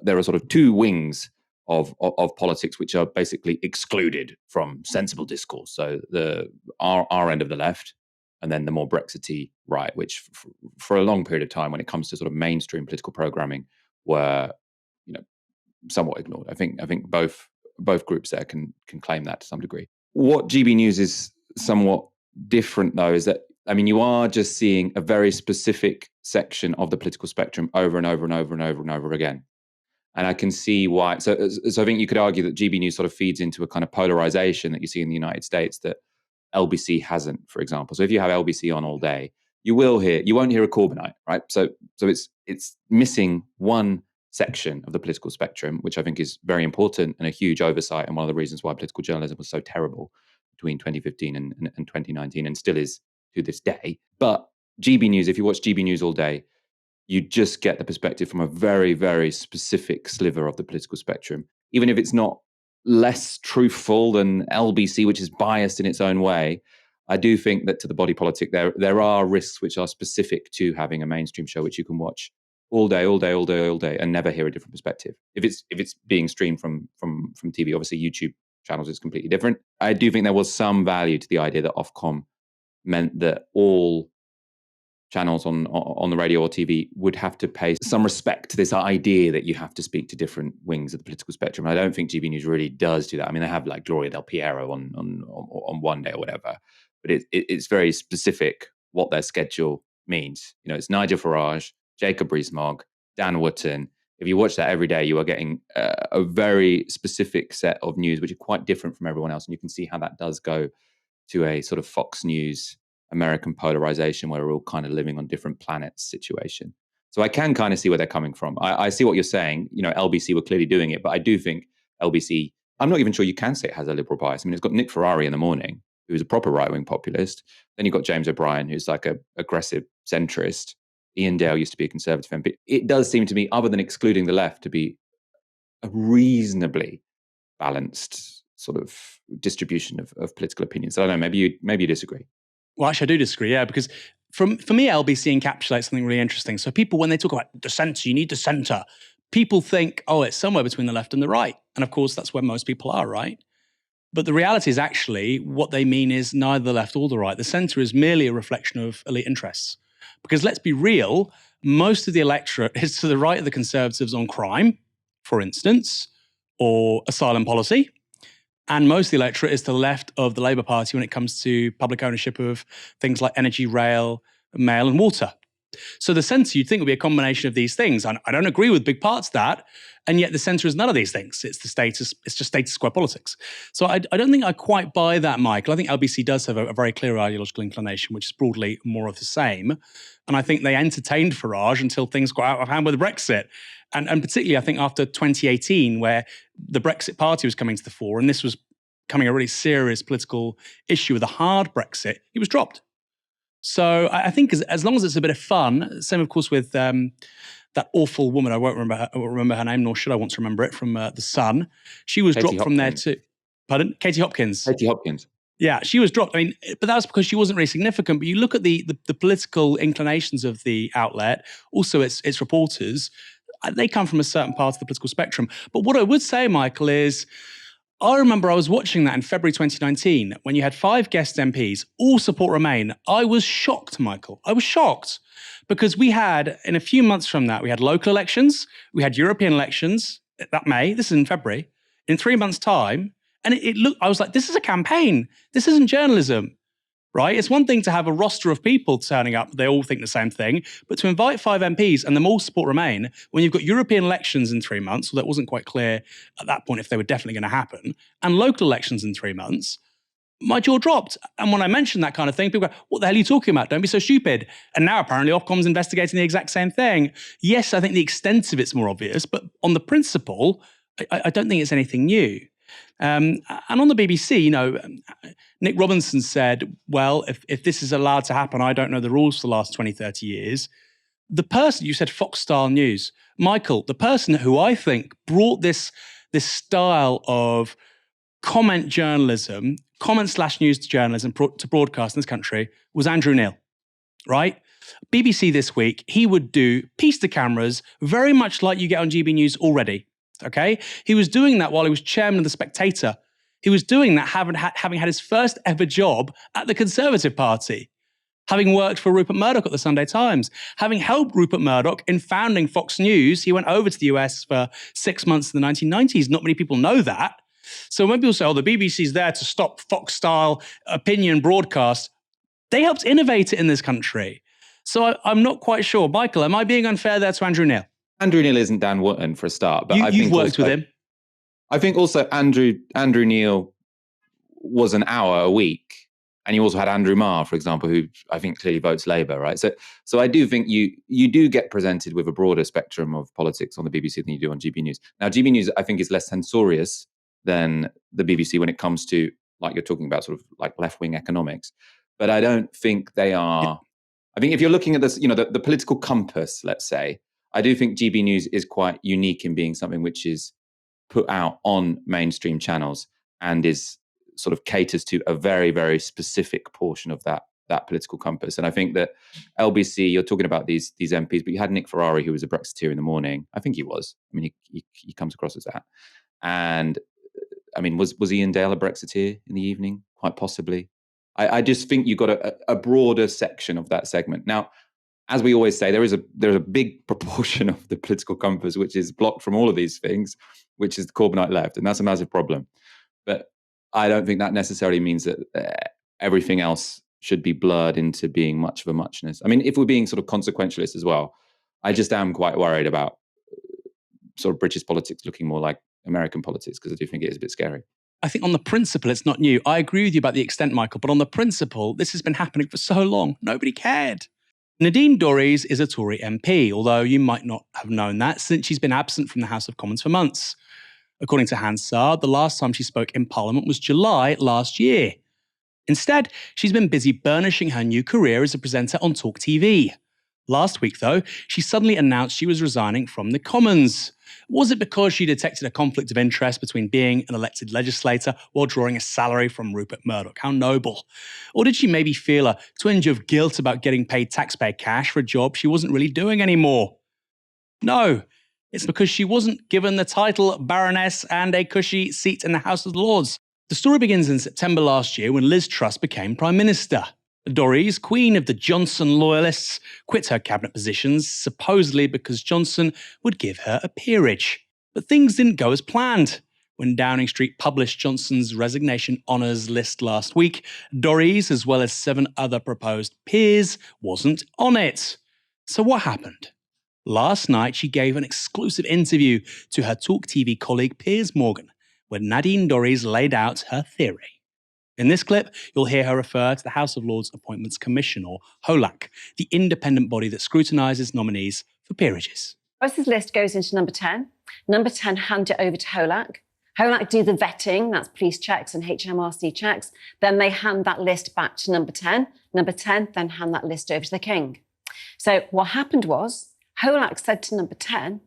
there are sort of 2 wings of politics which are basically excluded from sensible discourse. So our end of the left, and then the more Brexity right, which for a long period of time, when it comes to sort of mainstream political programming, were somewhat ignored. I think both groups there can claim that to some degree. What GB News is somewhat different, though, is that you are just seeing a very specific section of the political spectrum over and over and over and over and over again. And I can see why. So I think you could argue that GB News sort of feeds into a kind of polarization that you see in the United States that LBC hasn't, for example. So if you have LBC on all day, you won't hear a Corbynite, right? So it's missing one section of the political spectrum, which I think is very important and a huge oversight, and one of the reasons why political journalism was so terrible between 2015 and 2019, and still is to this day. But GB News, if you watch GB News all day, you just get the perspective from a very, very specific sliver of the political spectrum. Even if it's not less truthful than LBC, which is biased in its own way, I do think that to the body politic, there are risks which are specific to having a mainstream show which you can watch all day, and never hear a different perspective. If it's being streamed from TV, obviously YouTube channels is completely different. I do think there was some value to the idea that Ofcom meant that all channels on the radio or TV would have to pay some respect to this idea that you have to speak to different wings of the political spectrum. I don't think GB News really does do that. I mean, they have like Gloria Del Piero on one day or whatever, but it's very specific what their schedule means. It's Nigel Farage, Jacob Rees-Mogg, Dan Wootton. If you watch that every day, you are getting a very specific set of news, which are quite different from everyone else. And you can see how that does go to a sort of Fox News American polarization where we're all kind of living on different planets situation. So I can kind of see where they're coming from. I see what you're saying. LBC were clearly doing it, but I do think LBC, I'm not even sure you can say it has a liberal bias. I mean, it's got Nick Ferrari in the morning, who's a proper right-wing populist. Then you've got James O'Brien, who's like a aggressive centrist. Ian Dale used to be a Conservative MP. It does seem to me, other than excluding the left, to be a reasonably balanced sort of distribution of political opinions. So I don't know, maybe you disagree. Well, actually, I do disagree, yeah, because for me, LBC encapsulates something really interesting. So people, when they talk about the centre, you need the centre, people think, oh, it's somewhere between the left and the right. And of course, that's where most people are, right? But the reality is actually what they mean is neither the left or the right. The centre is merely a reflection of elite interests. Because let's be real, most of the electorate is to the right of the Conservatives on crime, for instance, or asylum policy. And most of the electorate is to the left of the Labour Party when it comes to public ownership of things like energy, rail, mail and water. So the centre, you'd think, would be a combination of these things. And I don't agree with big parts of that. And yet the centre is none of these things. It's just status quo politics. So I don't think I quite buy that, Michael. I think LBC does have a very clear ideological inclination, which is broadly more of the same. And I think they entertained Farage until things got out of hand with Brexit. And particularly, I think, after 2018, where the Brexit Party was coming to the fore, and this was becoming a really serious political issue with a hard Brexit, he was dropped. So I think as long as it's a bit of fun, same, of course, with that awful woman, I won't remember her name, nor should I want to remember it, from The Sun. She was dropped from there too. Pardon? Katie Hopkins. Katie Hopkins. Yeah, she was dropped. I mean, but that was because she wasn't really significant. But you look at the political inclinations of the outlet, also its reporters, they come from a certain part of the political spectrum. But what I would say, Michael, is I remember I was watching that in February 2019 when you had 5 guest MPs all support Remain. I was shocked, Michael. I was shocked because we had, in a few months from that, we had local elections, we had European elections that May. This is in February. In 3 months' time, and it looked, I was like, this is a campaign. This isn't journalism, right? It's one thing to have a roster of people turning up, they all think the same thing, but to invite 5 MPs and them all support Remain, when you've got European elections in 3 months, so that wasn't quite clear at that point if they were definitely going to happen, and local elections in 3 months, my jaw dropped. And when I mentioned that kind of thing, people go, what the hell are you talking about? Don't be so stupid. And now apparently Ofcom's investigating the exact same thing. Yes, I think the extent of it's more obvious, but on the principle, I don't think it's anything new. And on the BBC, Nick Robinson said, well, if this is allowed to happen, I don't know the rules for the last 20, 30 years. The person, you said Fox-style news, Michael, the person who I think brought this style of comment journalism, comment/news journalism to broadcast in this country was Andrew Neil, right? BBC This Week, he would do piece to cameras, very much like you get on GB News already. Okay, he was doing that while he was chairman of The Spectator. He was doing that having had his first ever job at the Conservative Party, having worked for Rupert Murdoch at the Sunday Times, having helped Rupert Murdoch in founding Fox News. He went over to the US for 6 months in the 1990s. Not many people know that. So when people say, oh, the BBC's there to stop Fox-style opinion broadcast, they helped innovate it in this country. So I'm not quite sure. Michael, am I being unfair there to Andrew Neil? Andrew Neil isn't Dan Wootton for a start, but you've worked with him. I think also Andrew Neil was an hour a week, and you also had Andrew Marr, for example, who I think clearly votes Labour, right? So I do think you do get presented with a broader spectrum of politics on the BBC than you do on GB News. Now, GB News I think is less censorious than the BBC when it comes to, like you're talking about, sort of like left-wing economics, but I don't think they are. I think if you're looking at this, the political compass, let's say, I do think GB News is quite unique in being something which is put out on mainstream channels and is sort of caters to a very, very specific portion of that political compass. And I think that LBC, you're talking about these MPs, but you had Nick Ferrari, who was a Brexiteer in the morning. I think he was. I mean, he comes across as that. And I mean, was Ian Dale a Brexiteer in the evening? Quite possibly. I just think you've got a broader section of that segment. Now, as we always say, there's a big proportion of the political compass which is blocked from all of these things, which is the Corbynite left, and that's a massive problem. But I don't think that necessarily means that everything else should be blurred into being much of a muchness. I mean, if we're being sort of consequentialist as well, I just am quite worried about sort of British politics looking more like American politics, because I do think it is a bit scary. I think on the principle, it's not new. I agree with you about the extent, Michael, but on the principle, this has been happening for so long. Nobody cared. Nadine Dorries is a Tory MP, although you might not have known that since she's been absent from the House of Commons for months. According to Hansard, the last time she spoke in Parliament was July last year. Instead, she's been busy burnishing her new career as a presenter on Talk TV. Last week, though, she suddenly announced she was resigning from the Commons. Was it because she detected a conflict of interest between being an elected legislator while drawing a salary from Rupert Murdoch? How noble. Or did she maybe feel a twinge of guilt about getting paid taxpayer cash for a job she wasn't really doing anymore? No, it's because she wasn't given the title Baroness and a cushy seat in the House of Lords. The story begins in September last year when Liz Truss became Prime Minister. Dorries, queen of the Johnson loyalists, quit her cabinet positions, supposedly because Johnson would give her a peerage. But things didn't go as planned. When Downing Street published Johnson's resignation honours list last week, Dorries, as well as 7 other proposed peers, wasn't on it. So what happened? Last night, she gave an exclusive interview to her Talk TV colleague Piers Morgan, where Nadine Dorries laid out her theory. In this clip, you'll hear her refer to the House of Lords Appointments Commission, or HOLAC, the independent body that scrutinises nominees for peerages. Boris's list goes into number 10. Number 10 hand it over to HOLAC. HOLAC do the vetting, that's police checks and HMRC checks. Then they hand that list back to number 10. Number 10 then hand that list over to the King. So what happened was, HOLAC said to number 10,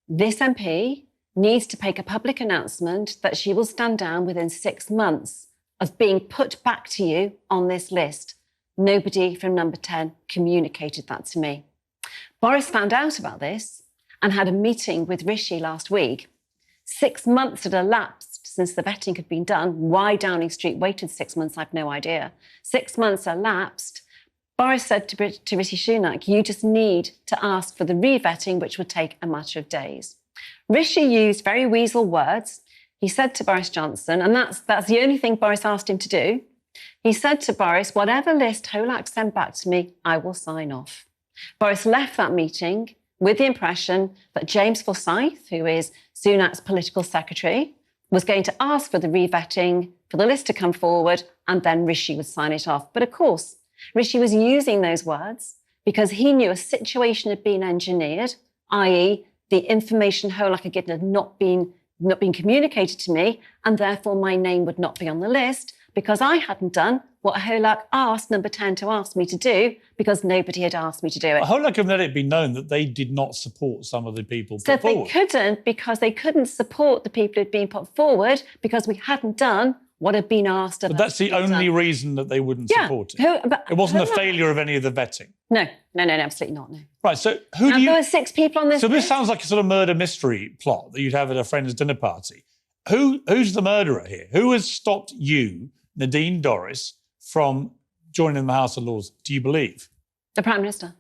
this MP needs to make a public announcement that she will stand down within 6 months of being put back to you on this list. Nobody from number 10 communicated that to me. Boris found out about this and had a meeting with Rishi last week. 6 months had elapsed since the vetting had been done. Why Downing Street waited 6 months, I've no idea. 6 months elapsed. Boris said to Rishi Sunak, you just need to ask for the re-vetting, which would take a matter of days. Rishi used very weasel words. He said to Boris Johnson, and that's the only thing Boris asked him to do. He said to Boris, whatever list HOLAC send back to me, I will sign off. Boris left that meeting with the impression that James Forsyth, who is Sunak's political secretary, was going to ask for the re-vetting, for the list to come forward, and then Rishi would sign it off. But of course, Rishi was using those words because he knew a situation had been engineered, i.e. the information HOLAC had given had not been communicated to me, and therefore my name would not be on the list because I hadn't done what HOLAC asked number 10 to ask me to do because nobody had asked me to do it. HOLAC have let it be known that they did not support some of the people so put forward. They couldn't because they couldn't support the people who'd been put forward because we hadn't done what had been asked of us. But that's the only reason that they wouldn't support it. It wasn't a failure of any of the vetting. No, absolutely not, no. Right, so who do you... There were 6 people on this So list. this sounds like a sort of murder mystery plot that you'd have at a friend's dinner party. Who's the murderer here? Who has stopped you, Nadine Dorries, from joining the House of Lords, do you believe? The Prime Minister.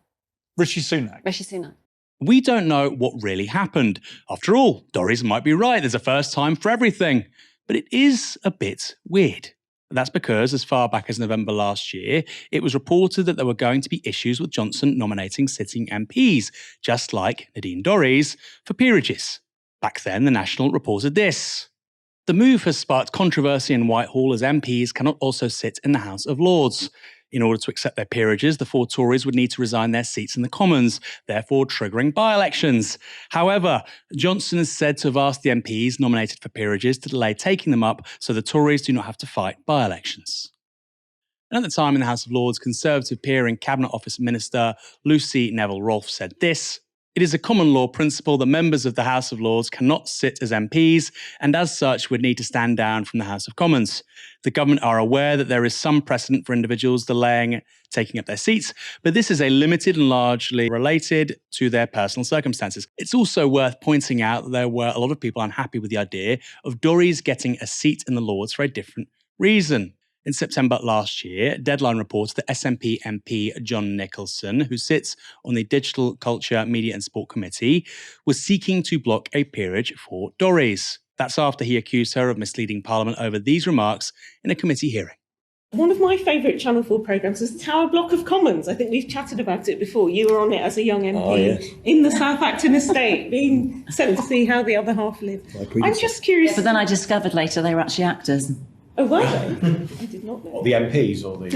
Rishi Sunak. Rishi Sunak. We don't know what really happened. After all, Dorries might be right. There's a first time for everything. But it is a bit weird. That's because, as far back as November last year, it was reported that there were going to be issues with Johnson nominating sitting MPs, just like Nadine Dorries, for peerages. Back then, The National reported this. The move has sparked controversy in Whitehall as MPs cannot also sit in the House of Lords. In order to accept their peerages, the 4 Tories would need to resign their seats in the Commons, therefore triggering by-elections. However, Johnson is said to have asked the MPs nominated for peerages to delay taking them up so the Tories do not have to fight by-elections. And at the time in the House of Lords, Conservative peer and Cabinet Office Minister Lucy Neville-Rolfe said this: "It is a common law principle that members of the House of Lords cannot sit as MPs and as such would need to stand down from the House of Commons. The government are aware that there is some precedent for individuals delaying taking up their seats, but this is a limited and largely related to their personal circumstances." It's also worth pointing out that there were a lot of people unhappy with the idea of Dorries getting a seat in the Lords for a different reason. In September last year, Deadline reports that SNP MP John Nicholson, who sits on the Digital, Culture, Media and Sport Committee, was seeking to block a peerage for Dorries. That's after he accused her of misleading Parliament over these remarks in a committee hearing. One of my favourite Channel 4 programmes was Tower Block of Commons. I think we've chatted about it before. You were on it as a young MP in the South Acton estate, being sent to see how the other half lived. I'm just curious. But then I discovered later they were actually actors. Oh, were they? I did not know. What, the MPs or the...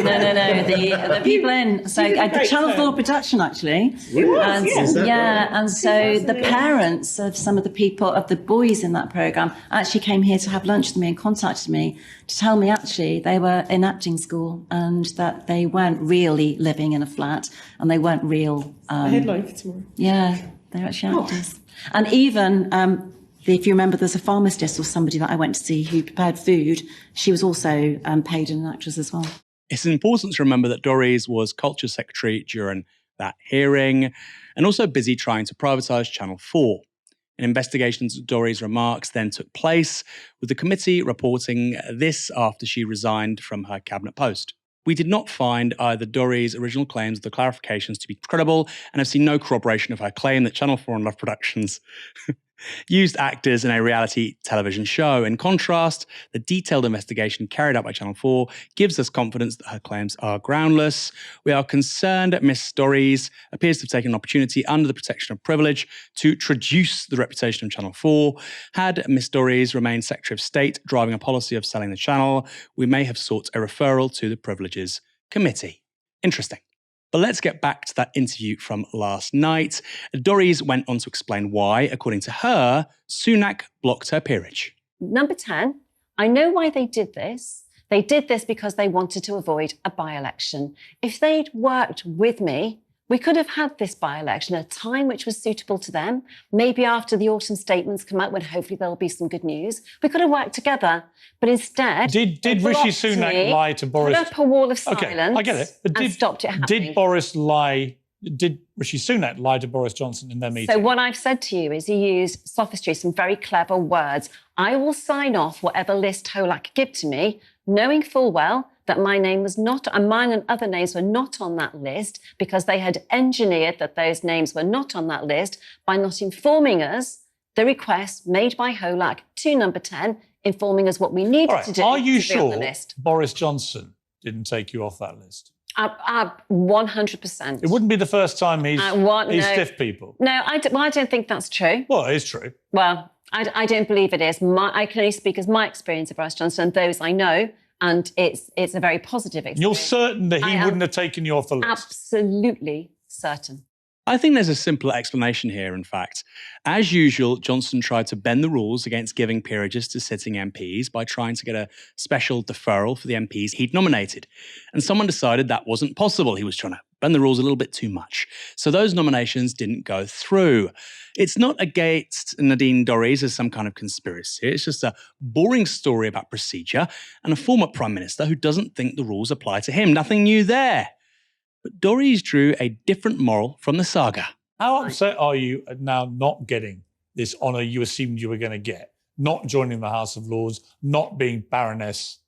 No, the people in. So the Channel 4 production, actually. And so the parents of some of the people, of the boys in that programme, actually came here to have lunch with me and contacted me to tell me actually they were in acting school and that they weren't really living in a flat and they weren't real... a headline for tomorrow. Yeah, they're actually actors. And even... if you remember, there's a pharmacist or somebody that I went to see who prepared food. She was also paid an actress as well. It's important to remember that Dorries was Culture Secretary during that hearing and also busy trying to privatise Channel 4. An investigation into Dorries' remarks then took place, with the committee reporting this after she resigned from her cabinet post. We did not find either Dorries' original claims or the clarifications to be credible and have seen no corroboration of her claim that Channel 4 and Love Productions used actors in a reality television show. In contrast, the detailed investigation carried out by Channel 4 gives us confidence that her claims are groundless. We are concerned Miss Dorries appears to have taken an opportunity under the protection of privilege to traduce the reputation of Channel 4. Had Miss Dorries remained Secretary of State driving a policy of selling the channel, we may have sought a referral to the Privileges Committee. Interesting. But let's get back to that interview from last night. Dorries went on to explain why, according to her, Sunak blocked her peerage. Number 10, I know why they did this. They did this because they wanted to avoid a by-election. If they'd worked with me, we could have had this by-election at a time which was suitable to them, maybe after the autumn statements come out when hopefully there'll be some good news. We could have worked together, but instead... Did Rishi Sunak lie to Boris... Put up a wall of silence, okay, I get it, but and stopped it happening. Did Rishi Sunak lie to Boris Johnson in their meeting? So what I've said to you is he used sophistry, some very clever words. I will sign off whatever list Holak give to me, knowing full well that my name was not, and mine and other names were not on that list because they had engineered that those names were not on that list by not informing us the request made by Holak to number 10, informing us what we needed to do. Are you to be on the sure list. Boris Johnson didn't take you off that list? 100%. It wouldn't be the first time he's stiffed people. No, I don't think that's true. Well, it is true. Well, I don't believe it is. I can only speak as my experience of Boris Johnson and those I know, and it's a very positive experience. You're certain that he wouldn't have taken you off the list? Absolutely certain. I think there's a simpler explanation here, in fact. As usual, Johnson tried to bend the rules against giving peerages to sitting MPs by trying to get a special deferral for the MPs he'd nominated. And someone decided that wasn't possible. He was trying to bend the rules a little bit too much. So those nominations didn't go through. It's not against Nadine Dorries as some kind of conspiracy. It's just a boring story about procedure and a former Prime Minister who doesn't think the rules apply to him. Nothing new there. But Dorries drew a different moral from the saga. How upset are you at now not getting this honour you assumed you were going to get? Not joining the House of Lords, not being Baroness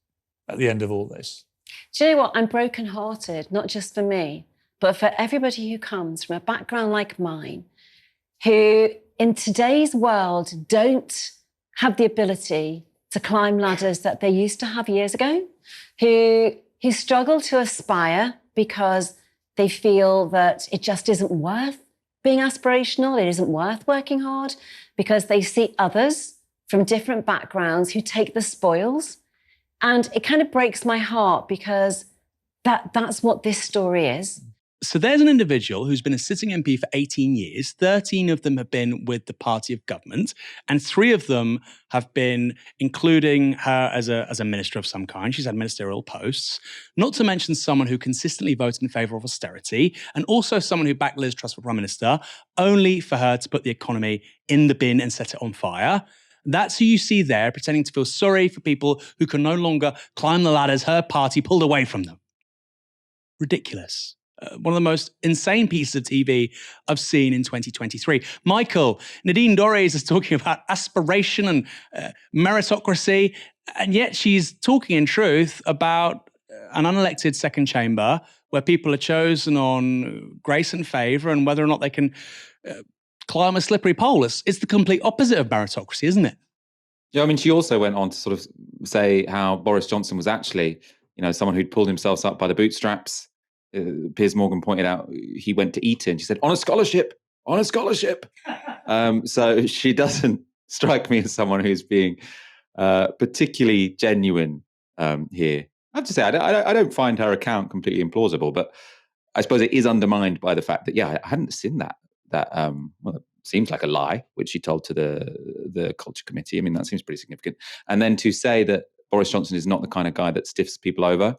at the end of all this? Do you know what? I'm brokenhearted, not just for me, but for everybody who comes from a background like mine, who in today's world don't have the ability to climb ladders that they used to have years ago, who struggle to aspire because they feel that it just isn't worth being aspirational, it isn't worth working hard, because they see others from different backgrounds who take the spoils. And it kind of breaks my heart because that's what this story is. So there's an individual who's been a sitting MP for 18 years. 13 of them have been with the party of government, and 3 of them have been including her as a minister of some kind. She's had ministerial posts, not to mention someone who consistently voted in favour of austerity, and also someone who backed Liz Truss for Prime Minister, only for her to put the economy in the bin and set it on fire. That's who you see there, pretending to feel sorry for people who can no longer climb the ladders her party pulled away from them. Ridiculous. One of the most insane pieces of TV I've seen in 2023. Michael, Nadine Dorries is talking about aspiration and meritocracy, and yet she's talking in truth about an unelected second chamber where people are chosen on grace and favour and whether or not they can climb a slippery pole. It's the complete opposite of meritocracy, isn't it? Yeah, I mean, she also went on to sort of say how Boris Johnson was actually, someone who'd pulled himself up by the bootstraps. Piers Morgan pointed out he went to Eton. She said, on a scholarship. So she doesn't strike me as someone who's being particularly genuine here. I have to say, I don't find her account completely implausible, but I suppose it is undermined by the fact that, I hadn't seen that it seems like a lie, which she told to the Culture Committee. I mean, that seems pretty significant. And then to say that Boris Johnson is not the kind of guy that stiffs people over,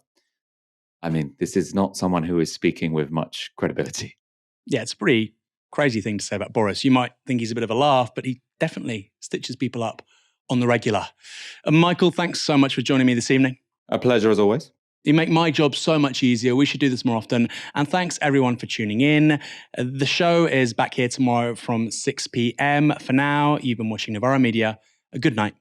I mean, this is not someone who is speaking with much credibility. Yeah, it's a pretty crazy thing to say about Boris. You might think he's a bit of a laugh, but he definitely stitches people up on the regular. Michael, thanks so much for joining me this evening. A pleasure as always. You make my job so much easier. We should do this more often. And thanks everyone for tuning in. The show is back here tomorrow from 6 p.m. For now, you've been watching Novara Media. A good night.